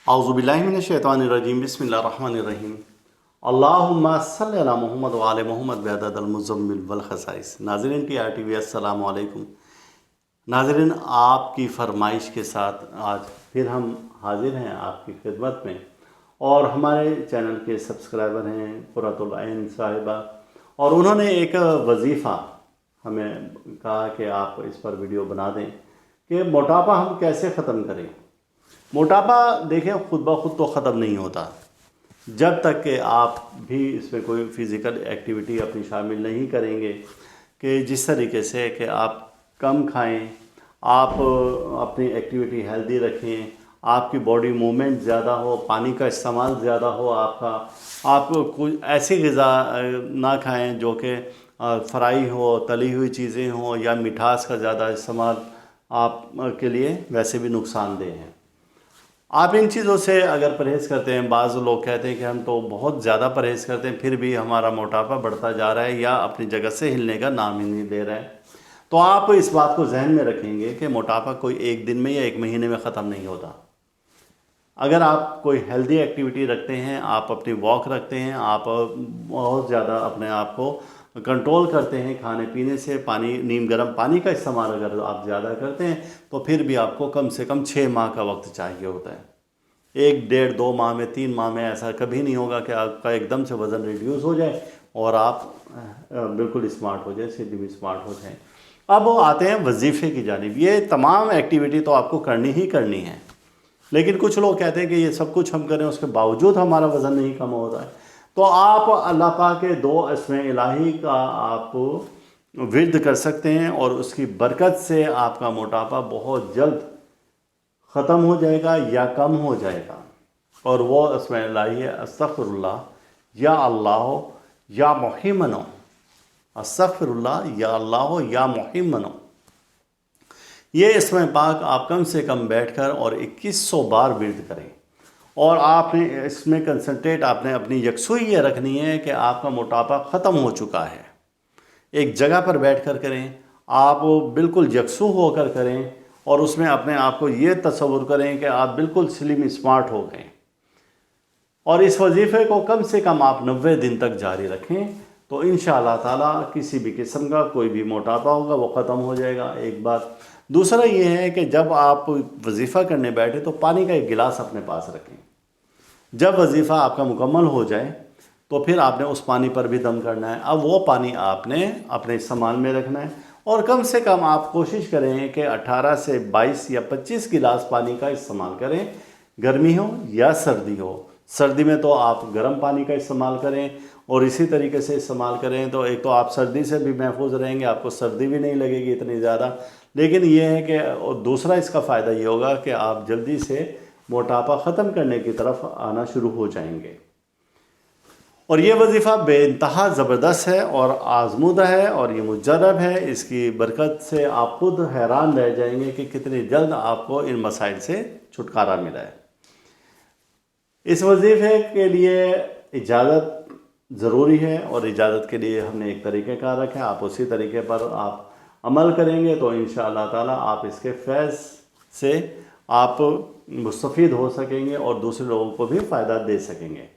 औज़ुबिल्लाहि मिनश्शैतानिर्रजीम बिस्मिल्लाहिर्रहमानिर्रहीम। अल्लाहुम्मा सल्लि अला मुहम्मद व आले मुहम्मद बिअददिल मुज़म्मिल वल खसाइस। नाज़रीन की RTV अस्सलामु अलैकुम। नाज़रीन, आपकी फरमाइश के साथ आज फिर हम हाजिर हैं आपकी खिदमत में, और हमारे चैनल के सब्सक्राइबर हैं कुर्रतुल ऐन साहिबा, और उन्होंने एक वजीफ़ा हमें कहा कि आप इस पर वीडियो बना दें कि मोटापा हम कैसे ख़त्म करें। मोटापा देखें खुद ब खुद तो ख़त्म नहीं होता, जब तक कि आप भी इसमें कोई फ़िज़िकल एक्टिविटी अपनी शामिल नहीं करेंगे, कि जिस तरीके से कि आप कम खाएं, आप अपनी एक्टिविटी हेल्दी रखें, आपकी बॉडी मूवमेंट ज़्यादा हो, पानी का इस्तेमाल ज़्यादा हो आपका, आप कुछ ऐसी ग़िज़ा ना खाएं जो कि फ्राई हो, तली हुई चीज़ें हों, या मिठास का ज़्यादा इस्तेमाल आप के लिए वैसे भी नुकसानदेह हैं। आप इन चीज़ों से अगर परहेज़ करते हैं, बाज़ लोग कहते हैं कि हम तो बहुत ज़्यादा परहेज़ करते हैं फिर भी हमारा मोटापा बढ़ता जा रहा है या अपनी जगह से हिलने का नाम ही नहीं ले रहा है, तो आप इस बात को जहन में रखेंगे कि मोटापा कोई एक दिन में या एक महीने में ख़त्म नहीं होता। अगर आप कोई हेल्दी एक्टिविटी रखते हैं, आप अपनी वॉक रखते हैं, आप बहुत ज़्यादा अपने आप को कंट्रोल करते हैं खाने पीने से, पानी नीम गर्म पानी का इस्तेमाल अगर आप ज़्यादा करते हैं, तो फिर भी आपको कम से कम 6 माह का वक्त चाहिए होता है। 1, 1.5, 2 माह में, 3 माह में ऐसा कभी नहीं होगा कि आपका एकदम से वज़न रिड्यूस हो जाए और आप बिल्कुल स्मार्ट हो जाए, सीधी भी स्मार्ट हो जाएँ। अब वो आते हैं वजीफ़े की जानिब। ये तमाम एक्टिविटी तो आपको करनी ही करनी है, लेकिन कुछ लोग कहते हैं कि ये सब कुछ हम करें उसके बावजूद हमारा वज़न नहीं कम होता है, तो आप अल्लाह पाक के 2 अस्मे इलाही का आप विर्द कर सकते हैं, और उसकी बरकत से आपका मोटापा बहुत जल्द ख़त्म हो जाएगा या कम हो जाएगा। और वो अस्मे इलाही है अस्तग़फिरुल्लाह या अल्लाह या मुहिम्मनो, अस्तग़फिरुल्लाह या अल्लाह या मुहिम्मनो। ये इसमें पाक आप कम से कम बैठकर और 2100 बार विर्द करें, और आपने इसमें कंसंट्रेट आपने अपनी यकसुई ये रखनी है कि आपका मोटापा ख़त्म हो चुका है। एक जगह पर बैठकर करें, आप बिल्कुल यकसू होकर करें, और उसमें अपने आप को ये तसव्वुर करें कि आप बिल्कुल स्लिम स्मार्ट हो गए। और इस वजीफ़े को कम से कम आप 90 दिन तक जारी रखें, तो इंशाअल्लाह ताला किसी भी किस्म का कोई भी मोटापा होगा वो ख़त्म हो जाएगा। एक बात। दूसरा ये है कि जब आप वजीफ़ा करने बैठे तो पानी का एक गिलास अपने पास रखें। जब वजीफ़ा आपका मुकम्मल हो जाए तो फिर आपने उस पानी पर भी दम करना है। अब वो पानी आपने अपने इस्तेमाल में रखना है, और कम से कम आप कोशिश करें कि 18 से 22 या 25 गिलास पानी का इस्तेमाल करें, गर्मी हो या सर्दी हो। सर्दी में तो आप गर्म पानी का इस्तेमाल करें, और इसी तरीके से इस्तेमाल करें तो एक तो आप सर्दी से भी महफूज रहेंगे, आपको सर्दी भी नहीं लगेगी इतनी ज़्यादा। लेकिन ये है कि, और दूसरा इसका फ़ायदा ये होगा कि आप जल्दी से मोटापा ख़त्म करने की तरफ आना शुरू हो जाएंगे। और ये वजीफ़ा बेइंतहा ज़बरदस्त है और आज़मूदा है, और ये मुजर्रब है। इसकी बरकत से आप खुद हैरान रह जाएंगे कि कितनी जल्द आपको इन मसाइल से छुटकारा मिला है। इस वजीफ़े के लिए इजाज़त ज़रूरी है, और इजाज़त के लिए हमने एक तरीक़ेकार रखा है। आप उसी तरीके पर आप अमल करेंगे तो इंशाअल्लाह ताला आप इसके फैज़ से आप मुस्तफ़ीद हो सकेंगे और दूसरे लोगों को भी फ़ायदा दे सकेंगे।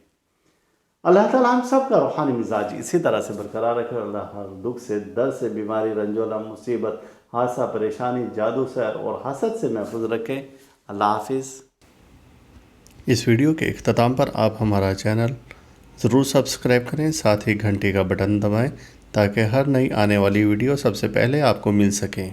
अल्लाह ताला हम सब का रूहानी मिजाज इसी तरह से बरकरार रखे। अल्लाह हर दुख से, दर्द से, बीमारी, रंजोलम, मुसीबत, हादसा, परेशानी, जादू से और हसद से महफूज रखे। अल्लाह हाफिज़। इस वीडियो के इख्तिताम पर आप हमारा चैनल ज़रूर सब्सक्राइब करें, साथ ही घंटी का बटन दबाएं ताकि हर नई आने वाली वीडियो सबसे पहले आपको मिल सके।